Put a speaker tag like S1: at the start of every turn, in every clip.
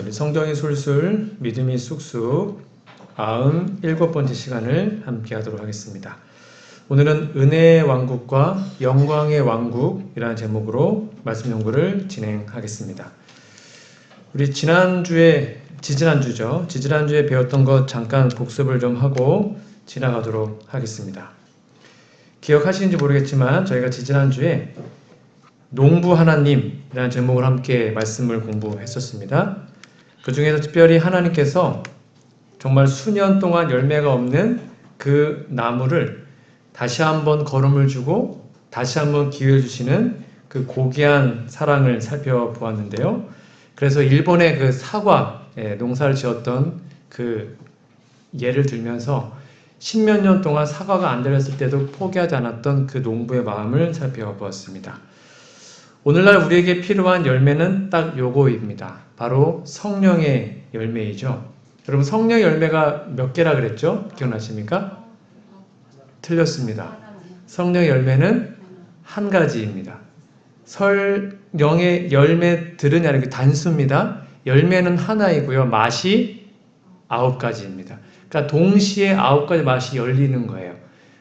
S1: 우리 성경이 술술 믿음이 쑥쑥 97번째 시간을 함께 하도록 하겠습니다. 오늘은 은혜의 왕국과 영광의 왕국이라는 제목으로 말씀 연구를 진행하겠습니다. 우리 지지난주에 배웠던 것 잠깐 복습을 좀 하고 지나가도록 하겠습니다. 기억하시는지 모르겠지만 저희가 지지난주에 농부 하나님이라는 제목을 함께 말씀을 공부했었습니다. 그 중에서 특별히 하나님께서 정말 수년 동안 열매가 없는 그 나무를 다시 한번 걸음을 주고 다시 한번 기회를 주시는 그 고귀한 사랑을 살펴보았는데요. 그래서 일본의 그 사과 농사를 지었던 그 예를 들면서 십몇 년 동안 사과가 안 달렸을 때도 포기하지 않았던 그 농부의 마음을 살펴보았습니다. 오늘날 우리에게 필요한 열매는 딱 요거입니다. 바로 성령의 열매이죠. 여러분, 성령의 열매가 몇 개라 그랬죠? 기억나십니까? 틀렸습니다. 성령의 열매는 한 가지입니다. 성령의 열매들은 아니고 단수입니다. 열매는 하나이고요. 맛이 9가지입니다. 그러니까 동시에 9가지 맛이 열리는 거예요.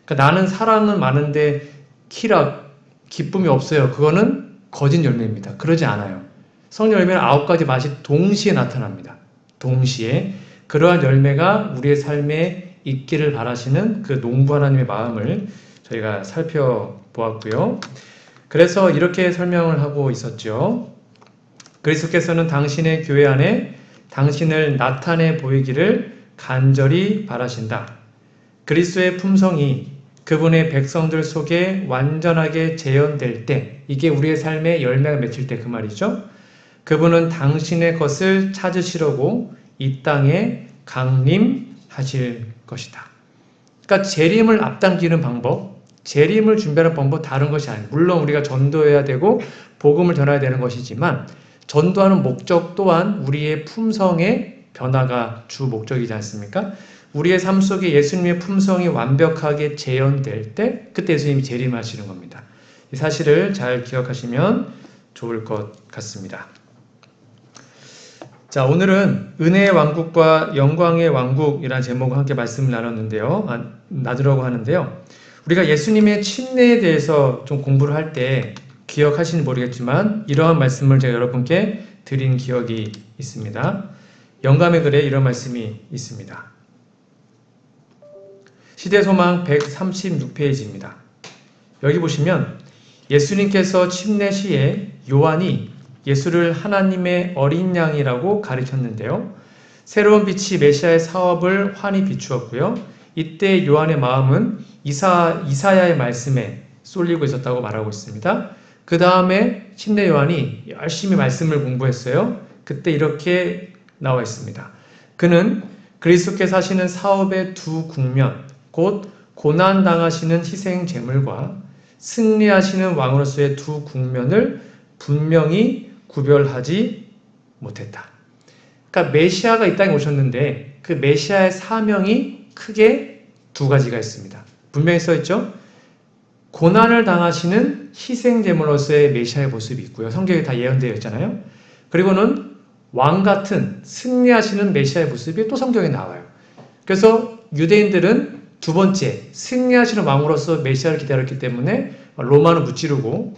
S1: 그러니까 나는 사랑은 많은데 기쁨이 없어요. 그거는 거짓 열매입니다. 그러지 않아요. 성령 열매는 9가지 맛이 동시에 나타납니다. 동시에. 그러한 열매가 우리의 삶에 있기를 바라시는 그 농부 하나님의 마음을 저희가 살펴보았고요. 그래서 이렇게 설명을 하고 있었죠. 그리스도께서는 당신의 교회 안에 당신을 나타내 보이기를 간절히 바라신다. 그리스도의 품성이 그분의 백성들 속에 완전하게 재현될 때, 이게 우리의 삶에 열매가 맺힐 때 그 말이죠. 그분은 당신의 것을 찾으시려고 이 땅에 강림하실 것이다. 그러니까 재림을 앞당기는 방법, 재림을 준비하는 방법 다른 것이 아니에요. 물론 우리가 전도해야 되고 복음을 전해야 되는 것이지만 전도하는 목적 또한 우리의 품성의 변화가 주 목적이지 않습니까? 우리의 삶 속에 예수님의 품성이 완벽하게 재현될 때 그때 예수님이 재림하시는 겁니다. 이 사실을 잘 기억하시면 좋을 것 같습니다. 자, 오늘은 은혜의 왕국과 영광의 왕국이라는 제목을 함께 말씀을 나누려고 하는데요. 우리가 예수님의 침례에 대해서 좀 공부를 할 때 기억하시는지 모르겠지만 이러한 말씀을 제가 여러분께 드린 기억이 있습니다. 영감의 글에 이런 말씀이 있습니다. 시대소망 136페이지입니다. 여기 보시면 예수님께서 침례 시에 요한이 예수를 하나님의 어린 양이라고 가르쳤는데요. 새로운 빛이 메시아의 사업을 환히 비추었고요. 이때 요한의 마음은 이사야의 말씀에 쏠리고 있었다고 말하고 있습니다. 그 다음에 침례 요한이 열심히 말씀을 공부했어요. 그때 이렇게 나와 있습니다. 그는 그리스도께서 하시는 사업의 두 국면, 곧 고난당하시는 희생 제물과 승리하시는 왕으로서의 두 국면을 분명히 구별하지 못했다. 그러니까 메시아가 이 땅에 오셨는데 그 메시아의 사명이 크게 두 가지가 있습니다. 분명히 써있죠? 고난을 당하시는 희생 제물로서의 메시아의 모습이 있고요. 성경에 다 예언되어 있잖아요. 그리고는 왕 같은 승리하시는 메시아의 모습이 또 성경에 나와요. 그래서 유대인들은 두 번째, 승리하시는 왕으로서 메시아를 기다렸기 때문에 로마는 무찌르고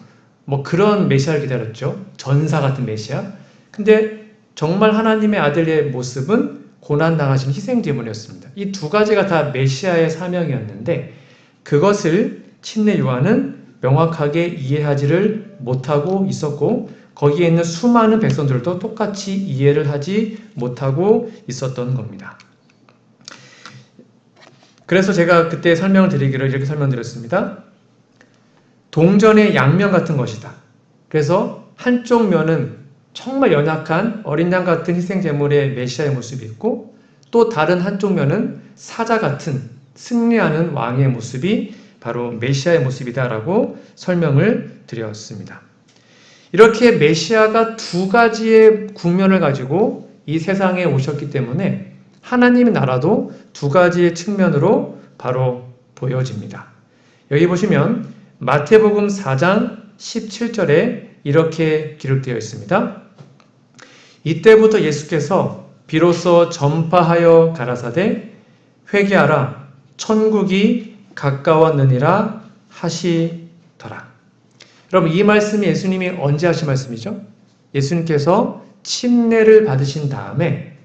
S1: 그런 메시아를 기다렸죠. 전사 같은 메시아. 근데 정말 하나님의 아들의 모습은 고난당하신 희생제물이었습니다. 이 두 가지가 다 메시아의 사명이었는데 그것을 침례 요한은 명확하게 이해하지를 못하고 있었고 거기에 있는 수많은 백성들도 똑같이 이해를 하지 못하고 있었던 겁니다. 그래서 제가 그때 설명을 드리기를 이렇게 설명드렸습니다. 동전의 양면 같은 것이다. 그래서 한쪽 면은 정말 연약한 어린 양 같은 희생제물의 메시아의 모습이 있고 또 다른 한쪽 면은 사자 같은 승리하는 왕의 모습이 바로 메시아의 모습이다라고 설명을 드렸습니다. 이렇게 메시아가 두 가지의 국면을 가지고 이 세상에 오셨기 때문에 하나님의 나라도 두 가지의 측면으로 바로 보여집니다. 여기 보시면 마태복음 4장 17절에 이렇게 기록되어 있습니다. 이때부터 예수께서 비로소 전파하여 가라사대 회개하라 천국이 가까웠느니라 하시더라. 여러분, 이 말씀이 예수님이 언제 하신 말씀이죠? 예수님께서 침례를 받으신 다음에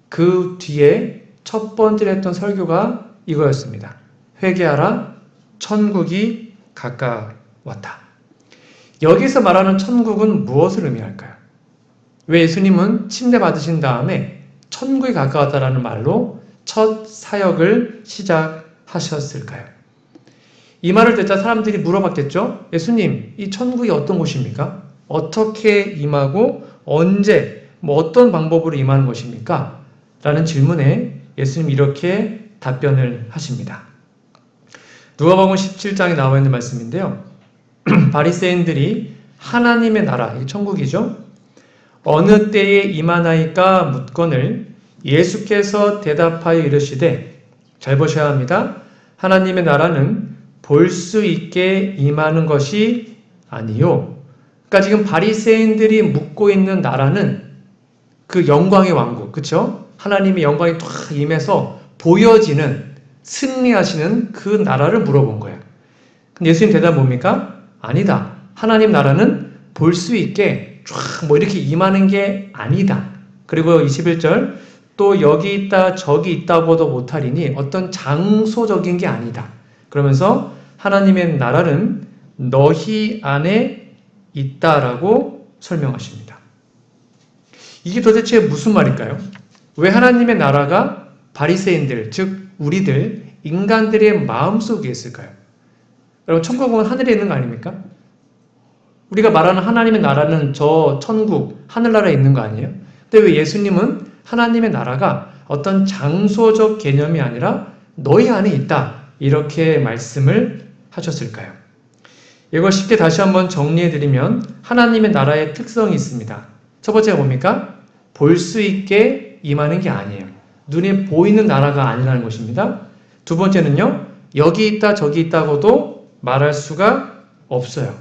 S1: 그 뒤에 첫 번째로 했던 설교가 이거였습니다. 회개하라 천국이 가까웠다. 여기서 말하는 천국은 무엇을 의미할까요? 왜 예수님은 침례 받으신 다음에 천국이 가까웠다라는 말로 첫 사역을 시작하셨을까요? 이 말을 듣자 사람들이 물어봤겠죠? 예수님, 이 천국이 어떤 곳입니까? 어떻게 임하고 언제, 어떤 방법으로 임하는 것입니까? 라는 질문에 예수님 이렇게 답변을 하십니다. 누가복음 17장에 나와 있는 말씀인데요. 바리새인들이 하나님의 나라, 이 천국이죠. 어느 때에 임하나이까 묻거늘 예수께서 대답하여 이르시되, 잘 보셔야 합니다. 하나님의 나라는 볼 수 있게 임하는 것이 아니요. 그러니까 지금 바리새인들이 묻고 있는 나라는 그 영광의 왕국, 그렇죠? 하나님의 영광이 탁 임해서 보여지는, 승리하시는 그 나라를 물어본 거예요. 근데 예수님 대답 뭡니까? 아니다. 하나님 나라는 볼 수 있게 쫙 이렇게 임하는 게 아니다. 그리고 21절, 또 여기 있다 저기 있다고도 못하리니 어떤 장소적인 게 아니다. 그러면서 하나님의 나라는 너희 안에 있다라고 설명하십니다. 이게 도대체 무슨 말일까요? 왜 하나님의 나라가 바리새인들, 즉 우리들, 인간들의 마음속에 있을까요? 여러분, 천국은 하늘에 있는 거 아닙니까? 우리가 말하는 하나님의 나라는 저 천국, 하늘나라에 있는 거 아니에요? 근데 왜 예수님은 하나님의 나라가 어떤 장소적 개념이 아니라 너희 안에 있다, 이렇게 말씀을 하셨을까요? 이걸 쉽게 다시 한번 정리해드리면 하나님의 나라의 특성이 있습니다. 첫 번째가 뭡니까? 볼 수 있게 임하는 게 아니에요. 눈에 보이는 나라가 아니라는 것입니다. 두 번째는요, 여기 있다 저기 있다고도 말할 수가 없어요.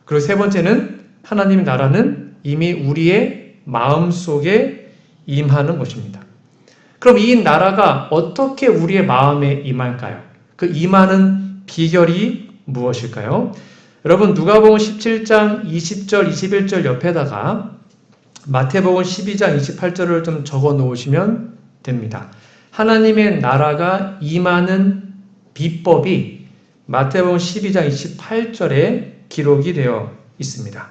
S1: 그리고 세 번째는 하나님의 나라는 이미 우리의 마음속에 임하는 것입니다. 그럼 이 나라가 어떻게 우리의 마음에 임할까요? 그 임하는 비결이 무엇일까요? 여러분, 누가복음 17장 20절 21절 옆에다가 마태복음 12장 28절을 좀 적어 놓으시면 됩니다. 하나님의 나라가 임하는 비법이 마태복음 12장 28절에 기록이 되어 있습니다.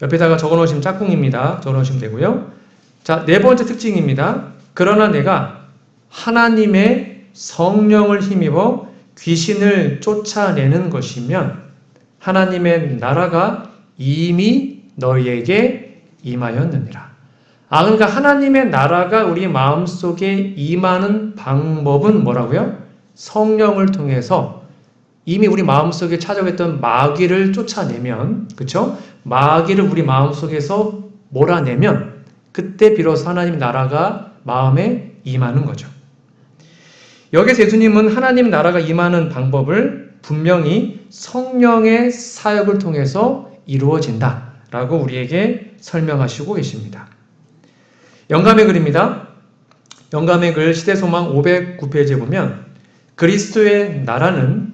S1: 옆에다가 적어 놓으시면 짝꿍입니다. 적어 놓으시면 되고요. 자, 네 번째 특징입니다. 그러나 내가 하나님의 성령을 힘입어 귀신을 쫓아내는 것이면 하나님의 나라가 이미 너희에게 임하였느니라. 그러니까 하나님의 나라가 우리 마음속에 임하는 방법은 뭐라고요? 성령을 통해서 이미 우리 마음속에 찾아오던 마귀를 쫓아내면, 그렇죠? 마귀를 우리 마음속에서 몰아내면 그때 비로소 하나님 나라가 마음에 임하는 거죠. 여기서 예수님은 하나님 나라가 임하는 방법을 분명히 성령의 사역을 통해서 이루어진다라고 우리에게 설명하시고 계십니다. 영감의 글입니다. 영감의 글 시대소망 509페이지에 보면 그리스도의 나라는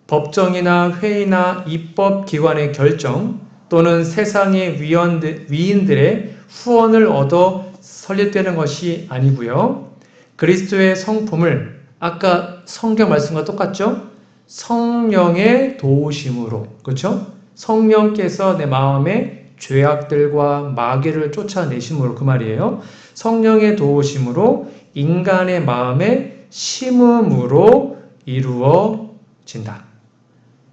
S1: 법정이나 회의나 입법기관의 결정 또는 세상의 위인들의 후원을 얻어 설립되는 것이 아니고요. 그리스도의 성품을 아까 성경 말씀과 똑같죠? 성령의 도우심으로, 그렇죠? 성령께서 내 마음에 죄악들과 마귀를 쫓아내심으로, 그 말이에요. 성령의 도우심으로 인간의 마음에 심음으로 이루어진다.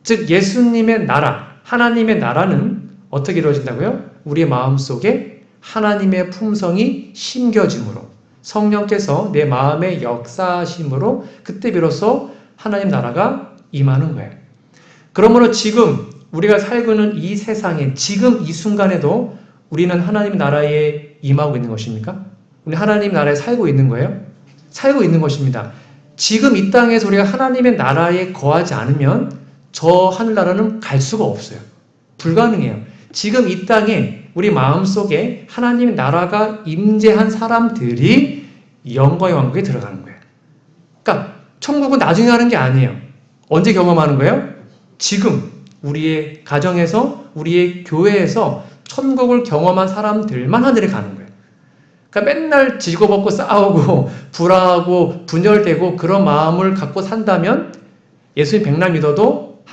S1: 즉 예수님의 나라, 하나님의 나라는 어떻게 이루어진다고요? 우리의 마음속에 하나님의 품성이 심겨짐으로, 성령께서 내 마음에 역사하심으로 그때 비로소 하나님 나라가 임하는 거예요. 그러므로 지금 우리가 살고 있는 이 세상에, 지금 이 순간에도 우리는 하나님 나라에 임하고 있는 것입니까? 우리 하나님 나라에 살고 있는 거예요? 살고 있는 것입니다. 지금 이 땅에서 우리가 하나님의 나라에 거하지 않으면 저 하늘나라는 갈 수가 없어요. 불가능해요. 지금 이 땅에 우리 마음속에 하나님의 나라가 임재한 사람들이 영광의 왕국에 들어가는 거예요. 그러니까 천국은 나중에 하는 게 아니에요. 언제 경험하는 거예요? 지금 우리의 가정에서, 우리의 교회에서 천국을 경험한 사람들만 하늘에 가는 거예요. 그러니까 맨날 지고벗고 싸우고 불화하고 분열되고 그런 마음을 갖고 산다면 예수님 백날 믿어도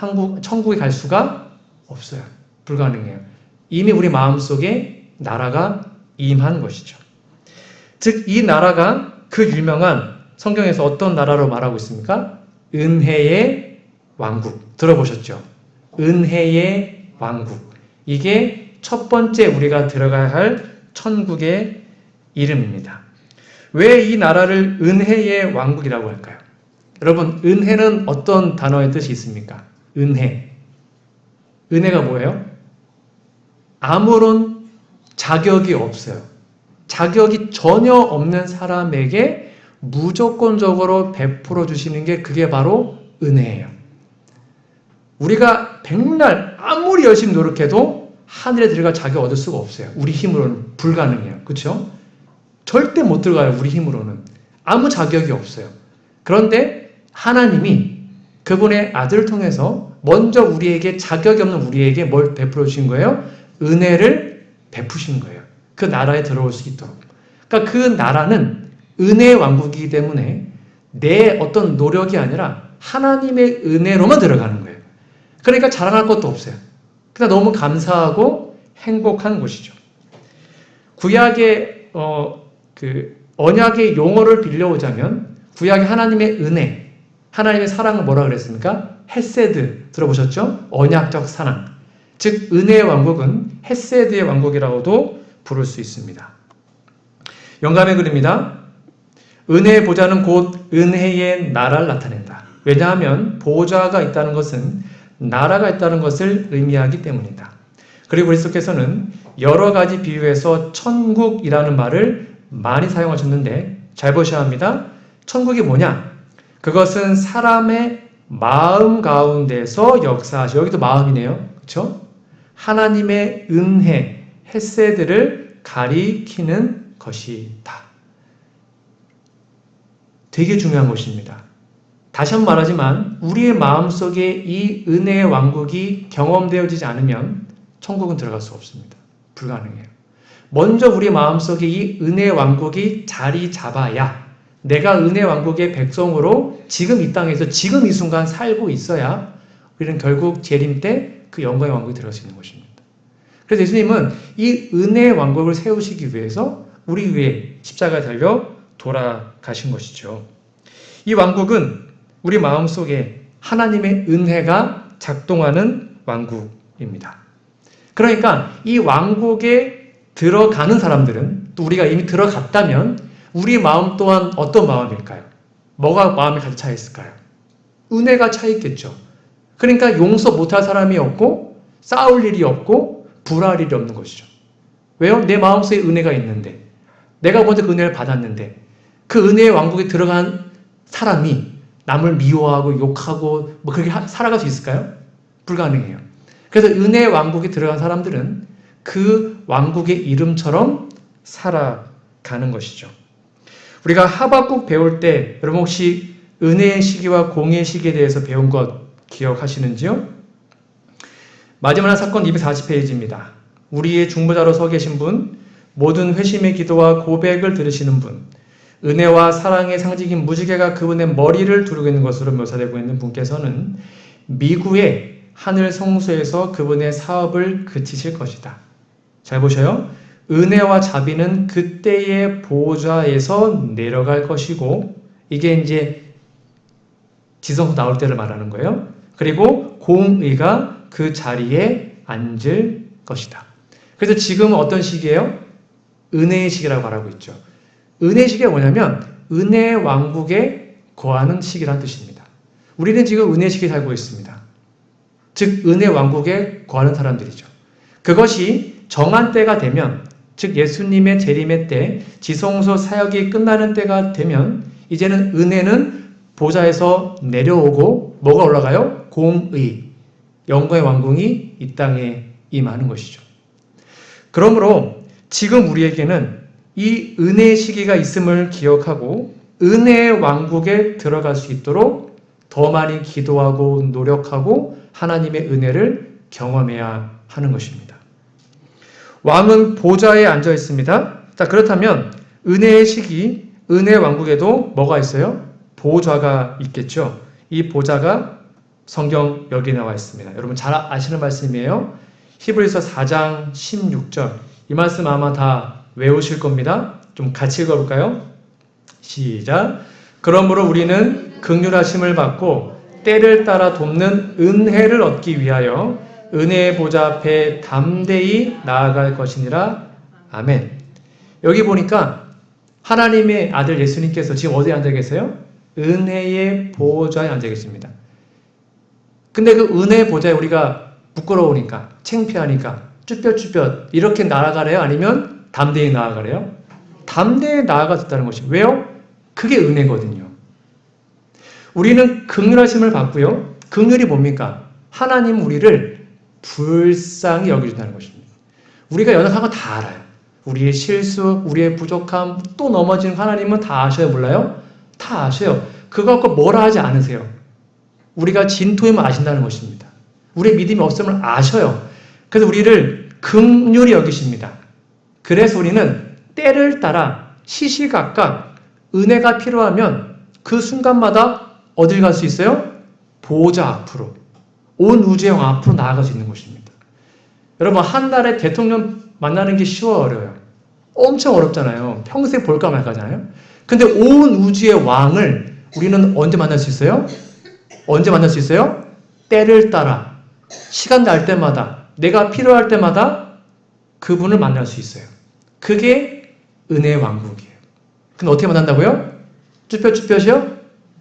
S1: 천국에 갈 수가 없어요. 불가능해요. 이미 우리 마음속에 나라가 임한 것이죠. 즉 이 나라가 그 유명한 성경에서 어떤 나라로 말하고 있습니까? 은혜의 왕국. 들어보셨죠? 은혜의 왕국. 이게 첫 번째 우리가 들어가야 할 천국의 이름입니다. 왜 이 나라를 은혜의 왕국이라고 할까요? 여러분, 은혜는 어떤 단어의 뜻이 있습니까? 은혜. 은혜가 뭐예요? 아무런 자격이 없어요. 자격이 전혀 없는 사람에게 무조건적으로 베풀어 주시는 게 그게 바로 은혜예요. 우리가 백날 아무리 열심히 노력해도 하늘에 들어갈 자격 얻을 수가 없어요. 우리 힘으로는 불가능해요. 그렇죠? 절대 못 들어가요. 우리 힘으로는. 아무 자격이 없어요. 그런데 하나님이 그분의 아들을 통해서 먼저 우리에게 자격이 없는 우리에게 뭘 베풀어 주신 거예요? 은혜를 베푸신 거예요. 그 나라에 들어올 수 있도록. 그러니까 그 나라는 은혜의 왕국이기 때문에 내 어떤 노력이 아니라 하나님의 은혜로만 들어가는 거예요. 그러니까 자랑할 것도 없어요. 그냥 너무 감사하고 행복한 곳이죠. 구약의 언약의 용어를 빌려오자면 구약의 하나님의 은혜, 하나님의 사랑을 뭐라 그랬습니까? 헤세드 들어보셨죠? 언약적 사랑. 즉 은혜의 왕국은 헤세드의 왕국이라고도 부를 수 있습니다. 영감의 글입니다. 은혜의 보좌는 곧 은혜의 나라를 나타낸다. 왜냐하면 보좌가 있다는 것은 나라가 있다는 것을 의미하기 때문이다. 그리고 그리스도께서는 여러 가지 비유에서 천국이라는 말을 많이 사용하셨는데 잘 보셔야 합니다. 천국이 뭐냐? 그것은 사람의 마음 가운데서 역사하시고, 여기도 마음이네요. 그렇죠? 하나님의 은혜, 헤세드를 가리키는 것이다. 되게 중요한 것입니다. 다시 한번 말하지만 우리의 마음속에 이 은혜의 왕국이 경험되어지지 않으면 천국은 들어갈 수 없습니다. 불가능해요. 먼저 우리 마음속에 이 은혜의 왕국이 자리 잡아야 내가 은혜의 왕국의 백성으로 지금 이 땅에서 지금 이 순간 살고 있어야 우리는 결국 재림 때 그 영광의 왕국에 들어갈 수 있는 것입니다. 그래서 예수님은 이 은혜의 왕국을 세우시기 위해서 우리 위에 십자가에 달려 돌아가신 것이죠. 이 왕국은 우리 마음속에 하나님의 은혜가 작동하는 왕국입니다. 그러니까 이 왕국에 들어가는 사람들은, 또 우리가 이미 들어갔다면 우리 마음 또한 어떤 마음일까요? 뭐가 마음에 가득 차 있을까요? 은혜가 차 있겠죠. 그러니까 용서 못할 사람이 없고 싸울 일이 없고 불화할 일이 없는 것이죠. 왜요? 내 마음속에 은혜가 있는데, 내가 먼저 그 은혜를 받았는데 그 은혜의 왕국에 들어간 사람이 남을 미워하고 욕하고 뭐 그렇게 살아갈 수 있을까요? 불가능해요. 그래서 은혜의 왕국에 들어간 사람들은 그 왕국의 이름처럼 살아가는 것이죠. 우리가 하박국 배울 때 여러분 혹시 은혜의 시기와 공의의 시기에 대해서 배운 것 기억하시는지요? 마지막 사건 240페이지입니다. 우리의 중보자로 서 계신 분, 모든 회심의 기도와 고백을 들으시는 분, 은혜와 사랑의 상징인 무지개가 그분의 머리를 두르고 있는 것으로 묘사되고 있는 분께서는 미구의 하늘 성소에서 그분의 사업을 그치실 것이다. 잘 보셔요. 은혜와 자비는 그때의 보좌에서 내려갈 것이고, 이게 이제 지성소 나올 때를 말하는 거예요. 그리고 공의가 그 자리에 앉을 것이다. 그래서 지금은 어떤 시기예요? 은혜의 시기라고 말하고 있죠. 은혜의 시기가 뭐냐면 은혜의 왕국에 거하는 시기라는 뜻입니다. 우리는 지금 은혜의 시기에 살고 있습니다. 즉 은혜의 왕국에 거하는 사람들이죠. 그것이 정한 때가 되면, 즉 예수님의 재림의 때, 지성소 사역이 끝나는 때가 되면 이제는 은혜는 보좌에서 내려오고 뭐가 올라가요? 공의, 영광의 왕궁이 이 땅에 임하는 것이죠. 그러므로 지금 우리에게는 이 은혜의 시기가 있음을 기억하고 은혜의 왕국에 들어갈 수 있도록 더 많이 기도하고 노력하고 하나님의 은혜를 경험해야 하는 것입니다. 왕은 보좌에 앉아 있습니다. 자, 그렇다면 은혜의 시기, 은혜의 왕국에도 뭐가 있어요? 보좌가 있겠죠. 이 보좌가 성경 여기 나와 있습니다. 여러분 잘 아시는 말씀이에요. 히브리서 4장 16절. 이 말씀 아마 다 외우실 겁니다. 좀 같이 읽어볼까요? 시작. 그러므로 우리는 긍휼하심을 받고 때를 따라 돕는 은혜를 얻기 위하여 은혜의 보좌 앞에 담대히 나아갈 것이니라. 아멘. 여기 보니까 하나님의 아들 예수님께서 지금 어디에 앉아 계세요? 은혜의 보좌에 앉아 계십니다. 근데 그 은혜의 보좌에 우리가 부끄러우니까, 창피하니까, 쭈뼛쭈뼛 이렇게 나아가래요? 아니면 담대히 나아가래요? 담대히 나아가셨다는 것이 왜요? 그게 은혜거든요. 우리는 긍휼하심을 받고요. 긍휼이 뭡니까? 하나님 우리를 불쌍히 여기준다는 것입니다. 우리가 연약한 거 다 알아요. 우리의 실수, 우리의 부족함, 또 넘어지는 하나님은 다 아셔요? 몰라요? 다 아셔요. 그거 갖고 뭐라 하지 않으세요. 우리가 진토임을 아신다는 것입니다. 우리의 믿음이 없음을 아셔요. 그래서 우리를 긍휼히 여기십니다. 그래서 우리는 때를 따라 시시각각 은혜가 필요하면 그 순간마다 어딜 갈 수 있어요? 보좌 앞으로. 온 우주의 왕 앞으로 나아갈 수 있는 것입니다. 여러분 한 달에 대통령 만나는 게 쉬워요? 어려워요? 엄청 어렵잖아요. 평생 볼까 말까잖아요. 근데 온 우주의 왕을 우리는 언제 만날 수 있어요? 언제 만날 수 있어요? 때를 따라 시간 날 때마다 내가 필요할 때마다 그분을 만날 수 있어요. 그게 은혜의 왕국이에요. 근데 어떻게 만난다고요? 쭈뼛쭈뼛이요?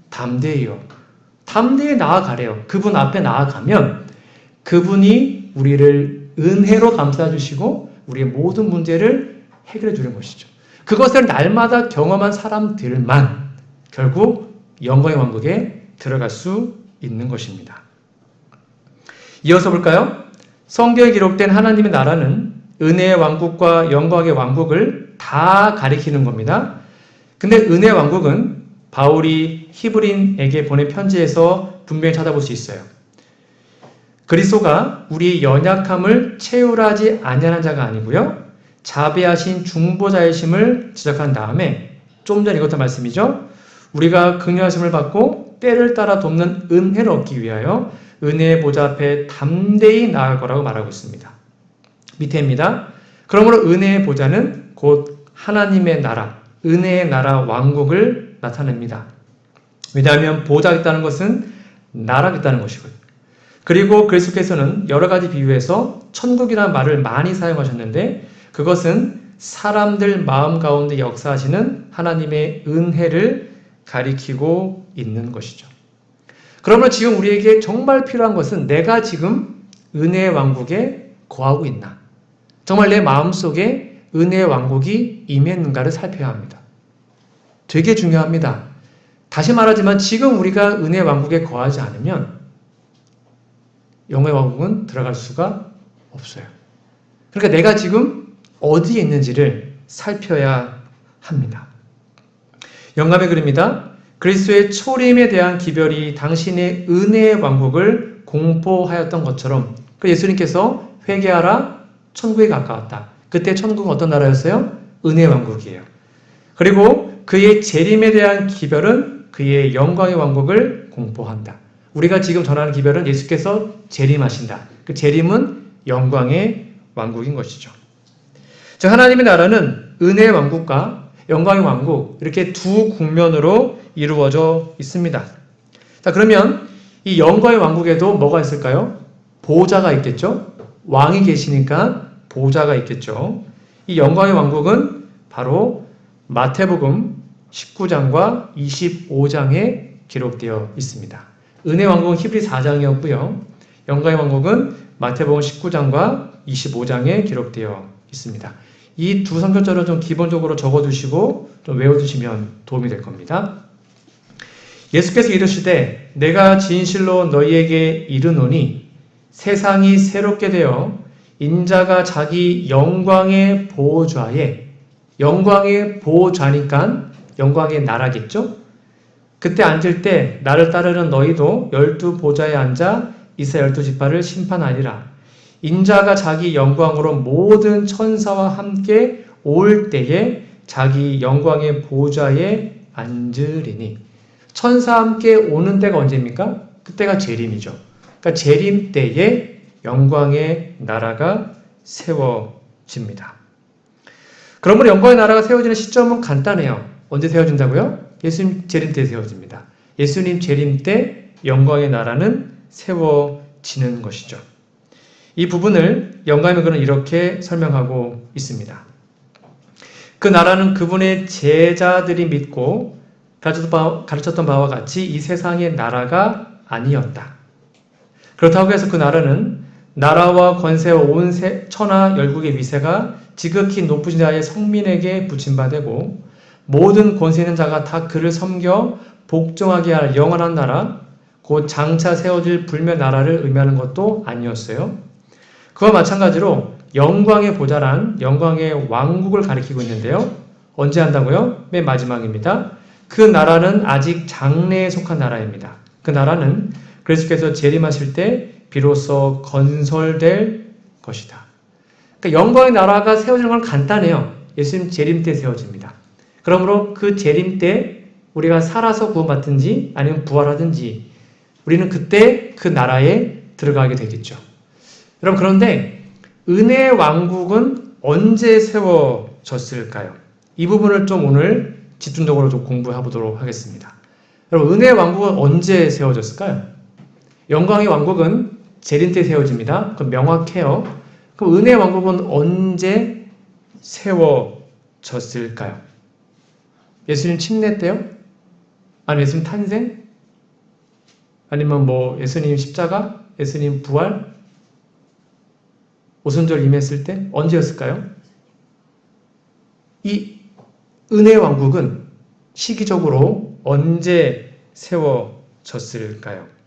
S1: 담대히요. 담대히 나아가래요. 그분 앞에 나아가면 그분이 우리를 은혜로 감싸주시고 우리의 모든 문제를 해결해 주는 것이죠. 그것을 날마다 경험한 사람들만 결국 영광의 왕국에 들어갈 수 있는 것입니다. 이어서 볼까요? 성경에 기록된 하나님의 나라는 은혜의 왕국과 영광의 왕국을 다 가리키는 겁니다. 근데 은혜의 왕국은 바울이 히브리인에게 보낸 편지에서 분명히 찾아볼 수 있어요. 그리스도가 우리의 연약함을 채울하지 아니하는 자가 아니고요. 자비하신 중보자이심을 지적한 다음에 좀 전 읽었던 말씀이죠. 우리가 긍휼하심을 받고 때를 따라 돕는 은혜를 얻기 위하여 은혜의 보좌 앞에 담대히 나아갈 거라고 말하고 있습니다. 밑에입니다. 그러므로 은혜의 보좌는 곧 하나님의 나라, 은혜의 나라 왕국을 나타냅니다. 왜냐하면 보좌가 있다는 것은 나라가 있다는 것이고요. 그리고 그리스도께서는 여러 가지 비유에서 천국이라는 말을 많이 사용하셨는데 그것은 사람들 마음 가운데 역사하시는 하나님의 은혜를 가리키고 있는 것이죠. 그러면 지금 우리에게 정말 필요한 것은 내가 지금 은혜의 왕국에 거하고 있나? 정말 내 마음속에 은혜의 왕국이 임했는가를 살펴야 합니다. 되게 중요합니다. 다시 말하지만 지금 우리가 은혜의 왕국에 거하지 않으면 영의 왕국은 들어갈 수가 없어요. 그러니까 내가 지금 어디에 있는지를 살펴야 합니다. 영감의 글입니다. 그리스도의 초림에 대한 기별이 당신의 은혜의 왕국을 공포하였던 것처럼 예수님께서 회개하라 천국에 가까웠다. 그때 천국은 어떤 나라였어요? 은혜의 왕국이에요. 그리고 그의 재림에 대한 기별은 그의 영광의 왕국을 공포한다. 우리가 지금 전하는 기별은 예수께서 재림하신다. 그 재림은 영광의 왕국인 것이죠. 즉 하나님의 나라는 은혜의 왕국과 영광의 왕국 이렇게 두 국면으로 이루어져 있습니다. 자 그러면 이 영광의 왕국에도 뭐가 있을까요? 보좌가 있겠죠. 왕이 계시니까 보좌가 있겠죠. 이 영광의 왕국은 바로 마태복음 19장과 25장에 기록되어 있습니다. 은혜 왕국은 히브리 4장이었고요. 영광의 왕국은 마태복음 19장과 25장에 기록되어 있습니다. 이 두 성경절을 좀 기본적으로 적어두시고 좀 외워두시면 도움이 될 겁니다. 예수께서 이르시되 내가 진실로 너희에게 이르노니 세상이 새롭게 되어 인자가 자기 영광의 보좌에, 영광의 보좌니까 영광의 나라겠죠? 그때 앉을 때 나를 따르는 너희도 12보좌에 앉아 이스라엘 12지파를 심판하리라. 인자가 자기 영광으로 모든 천사와 함께 올 때에 자기 영광의 보좌에 앉으리니. 천사와 함께 오는 때가 언제입니까? 그때가 재림이죠. 그러니까 재림 때에 영광의 나라가 세워집니다. 그러므로 영광의 나라가 세워지는 시점은 간단해요. 언제 세워진다고요? 예수님 재림 때 세워집니다. 예수님 재림 때 영광의 나라는 세워지는 것이죠. 이 부분을 영감의 글은 이렇게 설명하고 있습니다. 그 나라는 그분의 제자들이 믿고 가르쳤던 바와 같이 이 세상의 나라가 아니었다. 그렇다고 해서 그 나라는 나라와 권세와 온 천하 열국의 위세가 지극히 높으신 자의 성민에게 붙임바되고 모든 권세 있는 자가 다 그를 섬겨 복종하게 할 영원한 나라, 곧 장차 세워질 불멸 나라를 의미하는 것도 아니었어요. 그와 마찬가지로 영광의 보좌란 영광의 왕국을 가리키고 있는데요. 언제 한다고요? 맨 마지막입니다. 그 나라는 아직 장래에 속한 나라입니다. 그 나라는 그리스도께서 재림하실 때 비로소 건설될 것이다. 그러니까 영광의 나라가 세워지는 건 간단해요. 예수님 재림 때 세워집니다. 그러므로 그 재림 때 우리가 살아서 구원받든지 아니면 부활하든지 우리는 그때 그 나라에 들어가게 되겠죠. 여러분, 그런데 은혜의 왕국은 언제 세워졌을까요? 이 부분을 좀 오늘 집중적으로 좀 공부해 보도록 하겠습니다. 여러분, 은혜의 왕국은 언제 세워졌을까요? 영광의 왕국은 재림 때 세워집니다. 그럼 명확해요. 그럼 은혜의 왕국은 언제 세워졌을까요? 예수님 침례 때요? 아니면 예수님 탄생? 아니면 예수님 십자가? 예수님 부활? 오순절 임했을 때? 언제였을까요? 이 은혜의 왕국은 시기적으로 언제 세워졌을까요?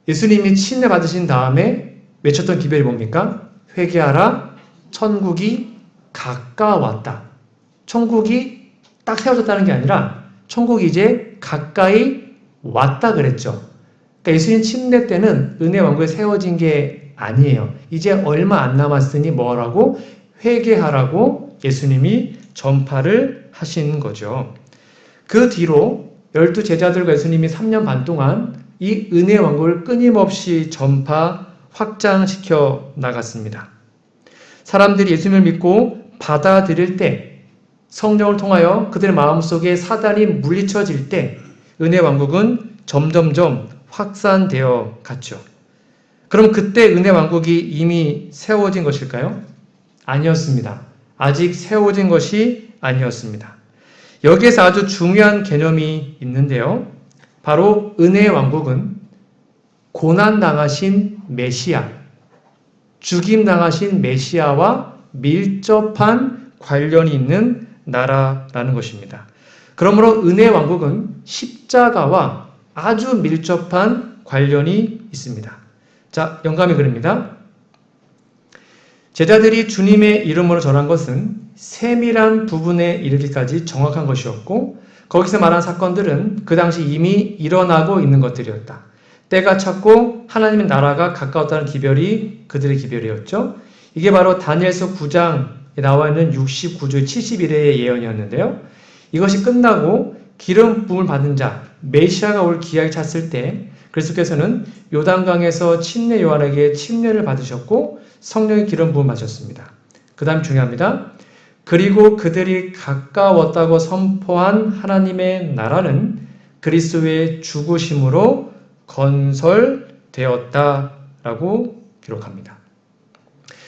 S1: 예수님이 침례 받으신 다음에 외쳤던 기별이 뭡니까? 회개하라, 천국이 가까웠다. 천국이 딱 세워졌다는 게 아니라 천국이 이제 가까이 왔다 그랬죠. 그러니까 예수님 침례 때는 은혜 왕국에 세워진 게 아니에요. 이제 얼마 안 남았으니 뭐라고? 회개하라고 예수님이 전파를 하신 거죠. 그 뒤로 12제자들과 예수님이 3년 반 동안 이 은혜 왕국을 끊임없이 전파, 확장시켜 나갔습니다. 사람들이 예수님을 믿고 받아들일 때, 성령을 통하여 그들의 마음속에 사단이 물리쳐질 때 은혜 왕국은 점점점 확산되어 갔죠. 그럼 그때 은혜 왕국이 이미 세워진 것일까요? 아니었습니다. 아직 세워진 것이 아니었습니다. 여기에서 아주 중요한 개념이 있는데요. 바로 은혜의 왕국은 고난당하신 메시아, 죽임당하신 메시아와 밀접한 관련이 있는 나라라는 것입니다. 그러므로 은혜의 왕국은 십자가와 아주 밀접한 관련이 있습니다. 자, 영감의 글입니다. 제자들이 주님의 이름으로 전한 것은 세밀한 부분에 이르기까지 정확한 것이었고 거기서 말한 사건들은 그 당시 이미 일어나고 있는 것들이었다. 때가 찼고 하나님의 나라가 가까웠다는 기별이 그들의 기별이었죠. 이게 바로 다니엘서 9장에 나와 있는 69조 71회의 예언이었는데요. 이것이 끝나고 기름 부음을 받은 자, 메시아가 올 기약이 찼을 때 그리스도께서는 요단강에서 침례 요한에게 침례를 받으셨고 성령의 기름 부음을 받으셨습니다. 그 다음 중요합니다. 그리고 그들이 가까웠다고 선포한 하나님의 나라는 그리스도의 죽으심으로 건설되었다라고 기록합니다.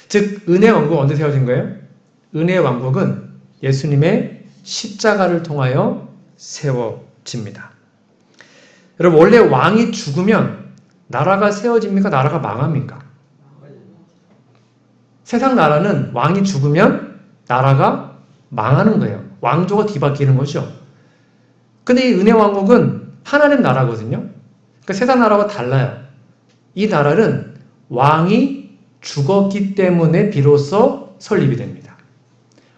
S1: 즉 은혜의 왕국은 언제 세워진 거예요? 은혜의 왕국은 예수님의 십자가를 통하여 세워집니다. 여러분, 원래 왕이 죽으면 나라가 세워집니까? 나라가 망합니까? 세상 나라는 왕이 죽으면 나라가 망하는 거예요. 왕조가 뒤바뀌는 거죠. 근데 이 은혜 왕국은 하나님 나라거든요. 그러니까 세상 나라와 달라요. 이 나라는 왕이 죽었기 때문에 비로소 설립이 됩니다.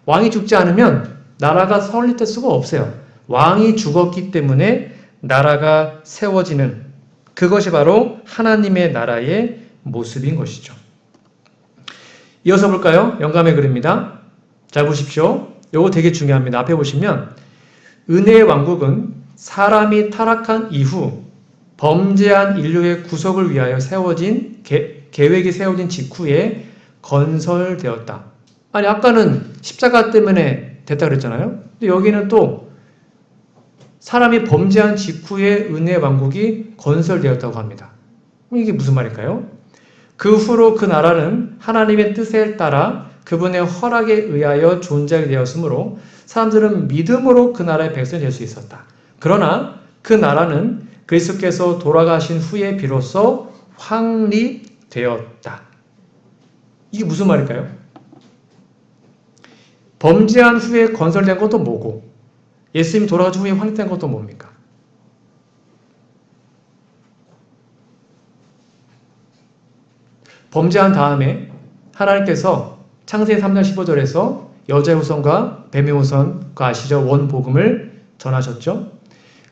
S1: 왕이 죽지 않으면 나라가 설립될 수가 없어요. 왕이 죽었기 때문에 나라가 세워지는 그것이 바로 하나님의 나라의 모습인 것이죠. 이어서 볼까요? 영감의 글입니다. 잘 보십시오. 이거 되게 중요합니다. 앞에 보시면 은혜의 왕국은 사람이 타락한 이후 범죄한 인류의 구속을 위하여 세워진 계획이 세워진 직후에 건설되었다. 아니 아까는 십자가 때문에 됐다 그랬잖아요. 근데 여기는 또 사람이 범죄한 직후에 은혜의 왕국이 건설되었다고 합니다. 이게 무슨 말일까요? 그 후로 그 나라는 하나님의 뜻에 따라 그분의 허락에 의하여 존재하게 되었으므로 사람들은 믿음으로 그 나라의 백성이 될 수 있었다. 그러나 그 나라는 그리스도께서 돌아가신 후에 비로소 확립되었다. 이게 무슨 말일까요? 범죄한 후에 건설된 것도 뭐고 예수님이 돌아가신 후에 확립된 것도 뭡니까? 범죄한 다음에 하나님께서 창세기 3장 15절에서 여자의 후손과 뱀의 후손, 그 아시죠? 원복음을 전하셨죠.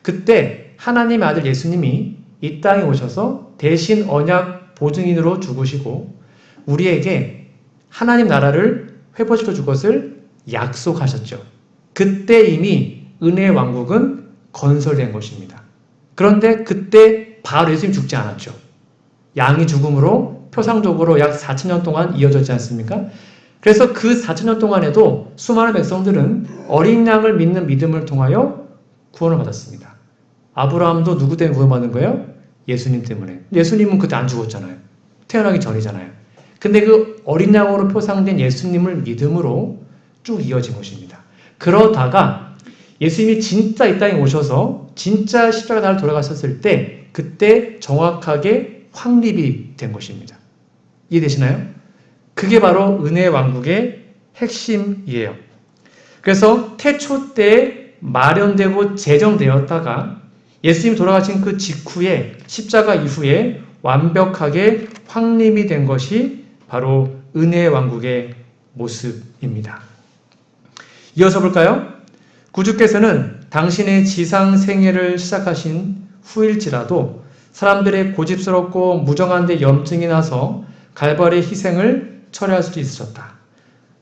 S1: 그때 하나님의 아들 예수님이 이 땅에 오셔서 대신 언약 보증인으로 죽으시고 우리에게 하나님 나라를 회복시켜 줄 것을 약속하셨죠. 그때 이미 은혜의 왕국은 건설된 것입니다. 그런데 그때 바로 예수님이 죽지 않았죠. 양이 죽음으로 표상적으로 약 4,000년 동안 이어졌지 않습니까? 그래서 그 4,000년 동안에도 수많은 백성들은 어린 양을 믿는 믿음을 통하여 구원을 받았습니다. 아브라함도 누구 때문에 구원받은 거예요? 예수님 때문에. 예수님은 그때 안 죽었잖아요. 태어나기 전이잖아요. 근데 그 어린 양으로 표상된 예수님을 믿음으로 쭉 이어진 것입니다. 그러다가 예수님이 진짜 이 땅에 오셔서 진짜 십자가 나를 돌아갔었을 때 그때 정확하게 확립이 된 것입니다. 이해되시나요? 그게 바로 은혜의 왕국의 핵심이에요. 그래서 태초 때 마련되고 제정되었다가 예수님이 돌아가신 그 직후에 십자가 이후에 완벽하게 확립이 된 것이 바로 은혜의 왕국의 모습입니다. 이어서 볼까요? 구주께서는 당신의 지상 생애를 시작하신 후일지라도 사람들의 고집스럽고 무정한 데 염증이 나서 갈발의 희생을 철회할 수도 있으셨다.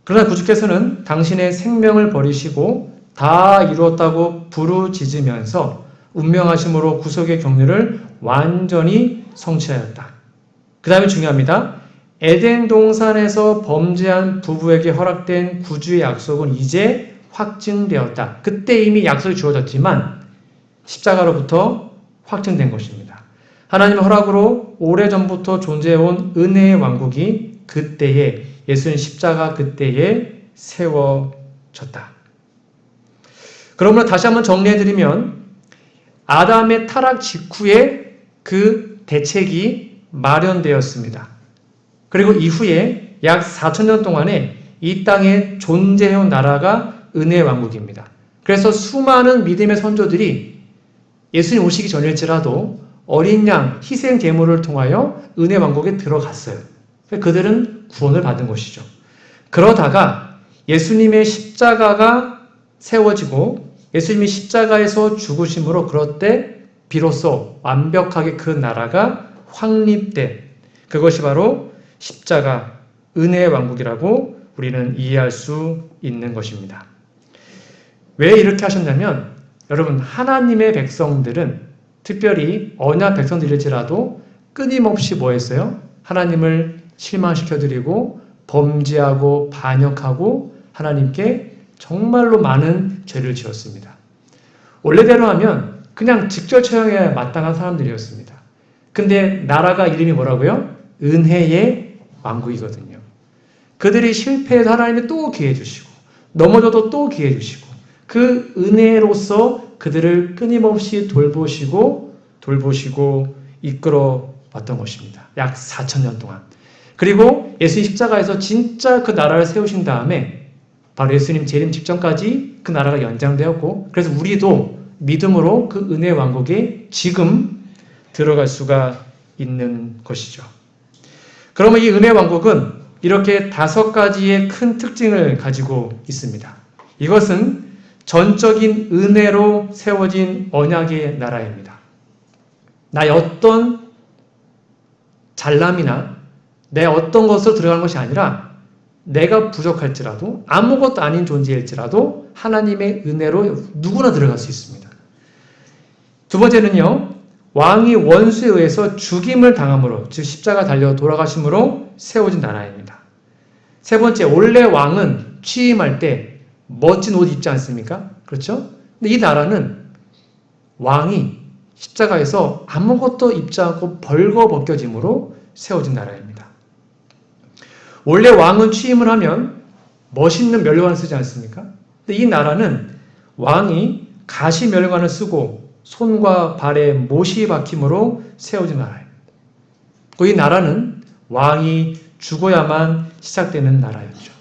S1: 그러나 구주께서는 당신의 생명을 버리시고 다 이루었다고 부르짖으면서 운명하심으로 구속의 경륜을 완전히 성취하였다. 그 다음에 중요합니다. 에덴 동산에서 범죄한 부부에게 허락된 구주의 약속은 이제 확증되었다. 그때 이미 약속이 주어졌지만 십자가로부터 확증된 것입니다. 하나님의 허락으로 오래전부터 존재해온 은혜의 왕국이 그때에 예수님 십자가 그때에 세워졌다. 그러므로 다시 한번 정리해드리면 아담의 타락 직후에 그 대책이 마련되었습니다. 그리고 이후에 약 4,000년 동안에 이 땅에 존재해온 나라가 은혜의 왕국입니다. 그래서 수많은 믿음의 선조들이 예수님 오시기 전일지라도 어린 양 희생 제물을 통하여 은혜 왕국에 들어갔어요. 그들은 구원을 받은 것이죠. 그러다가 예수님의 십자가가 세워지고 예수님이 십자가에서 죽으심으로 그럴 때 비로소 완벽하게 그 나라가 확립된 그것이 바로 십자가 은혜의 왕국이라고 우리는 이해할 수 있는 것입니다. 왜 이렇게 하셨냐면 여러분 하나님의 백성들은 특별히 언약 백성들일지라도 끊임없이 뭐 했어요? 하나님을 실망시켜드리고 범죄하고 반역하고 하나님께 정말로 많은 죄를 지었습니다. 원래대로 하면 그냥 직접 처형해야 마땅한 사람들이었습니다. 근데 나라가 이름이 뭐라고요? 은혜의 왕국이거든요. 그들이 실패해도 하나님이 또 기회 주시고 넘어져도 또 기회 주시고 그 은혜로서 그들을 끊임없이 돌보시고 이끌어 왔던 것입니다. 약 4,000년 동안. 그리고 예수님 십자가에서 진짜 그 나라를 세우신 다음에 바로 예수님 재림 직전까지 그 나라가 연장되었고 그래서 우리도 믿음으로 그 은혜의 왕국에 지금 들어갈 수가 있는 것이죠. 그러면 이 은혜 왕국은 이렇게 5가지의 큰 특징을 가지고 있습니다. 이것은 전적인 은혜로 세워진 언약의 나라입니다. 나의 어떤 잘남이나 내 어떤 것으로 들어가는 것이 아니라 내가 부족할지라도 아무것도 아닌 존재일지라도 하나님의 은혜로 누구나 들어갈 수 있습니다. 두 번째는요. 왕이 원수에 의해서 죽임을 당함으로 즉 십자가 달려 돌아가심으로 세워진 나라입니다. 세 번째, 원래 왕은 취임할 때 멋진 옷 입지 않습니까? 그렇죠? 근데 이 나라는 왕이 십자가에서 아무것도 입지 않고 벌거벗겨짐으로 세워진 나라입니다. 원래 왕은 취임을 하면 멋있는 멸관을 쓰지 않습니까? 근데 이 나라는 왕이 가시 멸관을 쓰고 손과 발에 못이 박힘으로 세워진 나라입니다. 이 나라는 왕이 죽어야만 시작되는 나라였죠.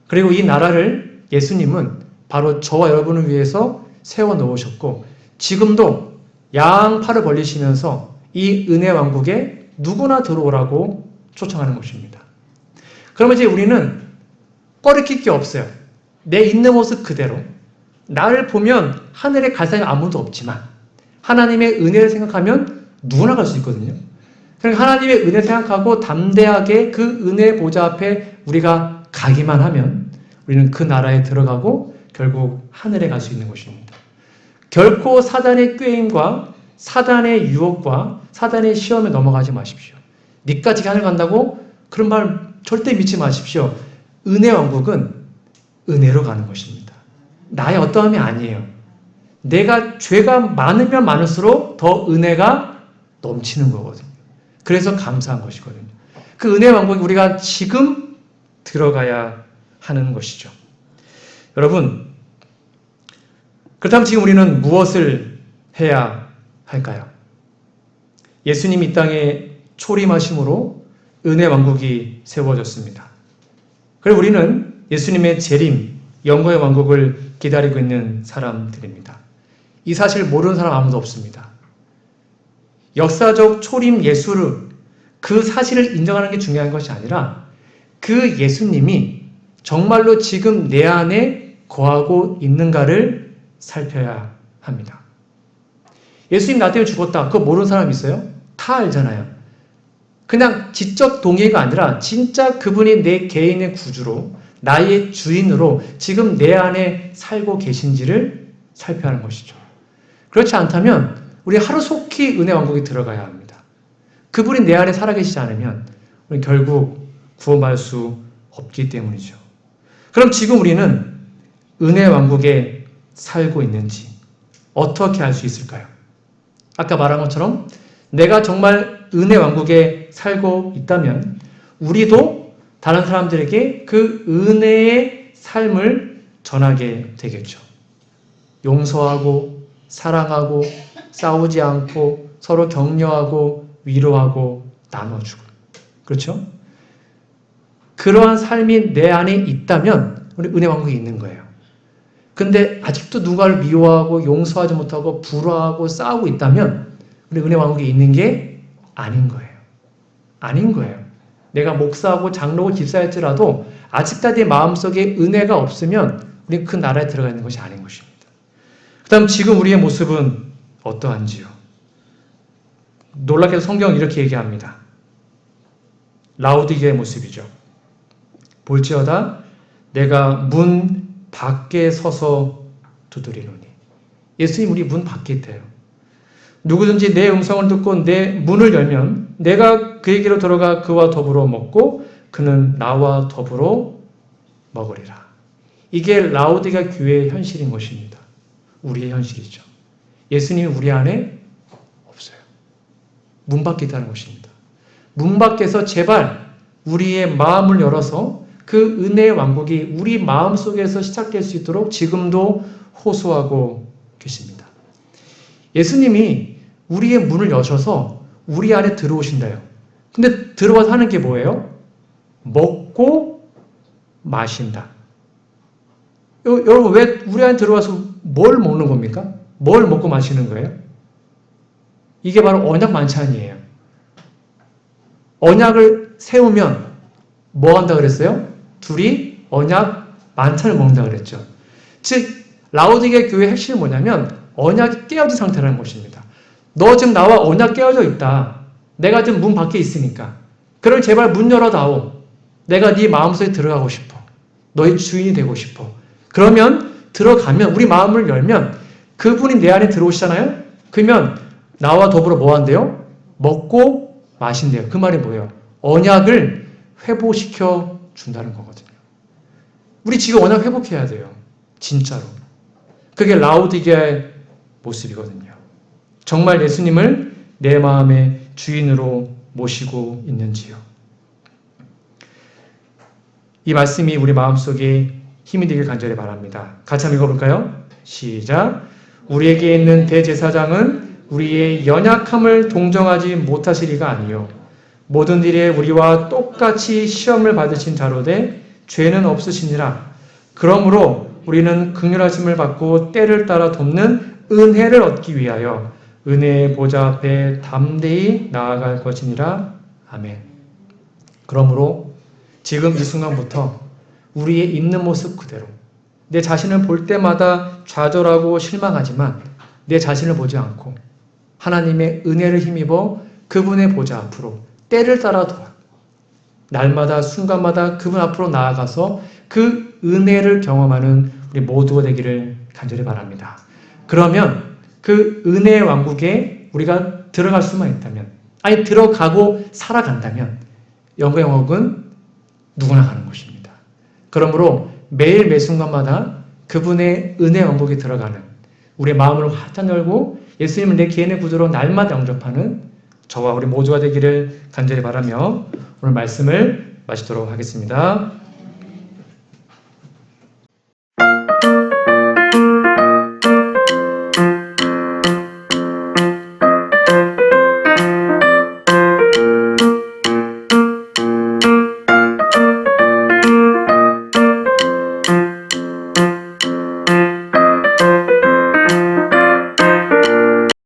S1: 그리고 이 나라를 예수님은 바로 저와 여러분을 위해서 세워 놓으셨고 지금도 양팔을 벌리시면서 이 은혜 왕국에 누구나 들어오라고 초청하는 것입니다. 그러면 이제 우리는 꺼리낄 게 없어요. 내 있는 모습 그대로 나를 보면 하늘에 갈 사람이 아무도 없지만 하나님의 은혜를 생각하면 누구나 갈 수 있거든요. 그러니까 하나님의 은혜 생각하고 담대하게 그 은혜 보좌 앞에 우리가 가기만 하면 우리는 그 나라에 들어가고 결국 하늘에 갈 수 있는 것입니다. 결코 사단의 꾀임과 사단의 유혹과 사단의 시험에 넘어가지 마십시오. 니까지 하늘 간다고? 그런 말 절대 믿지 마십시오. 은혜 왕국은 은혜로 가는 것입니다. 나의 어떠함이 아니에요. 내가 죄가 많으면 많을수록 더 은혜가 넘치는 거거든요. 그래서 감사한 것이거든요. 그 은혜 왕국에 우리가 지금 들어가야 하는 것이죠. 여러분, 그렇다면 지금 우리는 무엇을 해야 할까요? 예수님이 이 땅에 초림하심으로 은혜 왕국이 세워졌습니다. 그리고 우리는 예수님의 재림, 영광의 왕국을 기다리고 있는 사람들입니다. 이 사실을 모르는 사람 아무도 없습니다. 역사적 초림 예수를 그 사실을 인정하는 게 중요한 것이 아니라 그 예수님이 정말로 지금 내 안에 거하고 있는가를 살펴야 합니다. 예수님 나 때문에 죽었다. 그거 모르는 사람 있어요? 다 알잖아요. 그냥 지적 동의가 아니라 진짜 그분이 내 개인의 구주로 나의 주인으로 지금 내 안에 살고 계신지를 살펴야 하는 것이죠. 그렇지 않다면 우리 하루속히 은혜 왕국에 들어가야 합니다. 그분이 내 안에 살아계시지 않으면 우리 결국 구원받을 수 없기 때문이죠. 그럼 지금 우리는 은혜 왕국에 살고 있는지 어떻게 알 수 있을까요? 아까 말한 것처럼 내가 정말 은혜 왕국에 살고 있다면 우리도 다른 사람들에게 그 은혜의 삶을 전하게 되겠죠. 용서하고 사랑하고 싸우지 않고 서로 격려하고 위로하고 나눠주고 그렇죠? 그러한 삶이 내 안에 있다면 우리 은혜 왕국에 있는 거예요. 근데 아직도 누가를 미워하고 용서하지 못하고 불화하고 싸우고 있다면 우리 은혜 왕국에 있는 게 아닌 거예요. 아닌 거예요. 내가 목사하고 장로고 집사할지라도 아직까지 마음속에 은혜가 없으면 우리 그 나라에 들어가 있는 것이 아닌 것입니다. 그 다음 지금 우리의 모습은 어떠한지요? 놀랍게도 성경은 이렇게 얘기합니다. 라우디게의 모습이죠. 볼지어다 내가 문 밖에 서서 두드리노니. 예수님 우리 문 밖에 있대요. 누구든지 내 음성을 듣고 내 문을 열면 내가 그에게로 들어가 그와 더불어 먹고 그는 나와 더불어 먹으리라. 이게 라우디게아 교회의 현실인 것입니다. 우리의 현실이죠. 예수님이 우리 안에 없어요. 문 밖에 있다는 것입니다. 문 밖에서 제발 우리의 마음을 열어서 그 은혜의 왕국이 우리 마음속에서 시작될 수 있도록 지금도 호소하고 계십니다. 예수님이 우리의 문을 여셔서 우리 안에 들어오신다요. 근데 들어와서 하는 게 뭐예요? 먹고 마신다. 여러분 왜 우리 안에 들어와서 뭘 먹는 겁니까? 뭘 먹고 마시는 거예요? 이게 바로 언약 만찬이에요. 언약을 세우면 뭐 한다 그랬어요? 둘이 언약 만찬을 먹는다 그랬죠. 즉 라오디게 교회의 핵심이 뭐냐면 언약이 깨어진 상태라는 것입니다. 너 지금 나와 언약 깨어져 있다. 내가 지금 문 밖에 있으니까. 그럼 제발 문 열어다오. 내가 네 마음속에 들어가고 싶어. 너의 주인이 되고 싶어. 그러면 들어가면 우리 마음을 열면 그분이 내 안에 들어오시잖아요. 그러면 나와 더불어 뭐 한대요? 먹고 마신대요. 그 말이 뭐예요? 언약을 회복시켜 준다는 거거든요. 우리 지금 언약 회복해야 돼요. 진짜로. 그게 라오디게의 모습이거든요. 정말 예수님을 내 마음의 주인으로 모시고 있는지요. 이 말씀이 우리 마음속에 힘이 되길 간절히 바랍니다. 같이 한번 읽어볼까요? 시작. 우리에게 있는 대제사장은 우리의 연약함을 동정하지 못하시리가 아니요 모든 일에 우리와 똑같이 시험을 받으신 자로되 죄는 없으시니라. 그러므로 우리는 긍휼하심을 받고 때를 따라 돕는 은혜를 얻기 위하여 은혜의 보좌 앞에 담대히 나아갈 것이니라. 아멘. 그러므로 지금 이 순간부터 우리의 있는 모습 그대로 내 자신을 볼 때마다 좌절하고 실망하지만 내 자신을 보지 않고 하나님의 은혜를 힘입어 그분의 보좌 앞으로 때를 따라 돌아 날마다 순간마다 그분 앞으로 나아가서 그 은혜를 경험하는 우리 모두가 되기를 간절히 바랍니다. 그러면 그 은혜의 왕국에 우리가 들어갈 수만 있다면, 아니 들어가고 살아간다면 영광의 왕국은 누구나 가는 것입니다. 그러므로 매일 매 순간마다 그분의 은혜 왕국에 들어가는 우리의 마음을 활짝 열고 예수님을 내 개인의 구주로 날마다 영접하는 저와 우리 모두가 되기를 간절히 바라며 오늘 말씀을 마치도록 하겠습니다.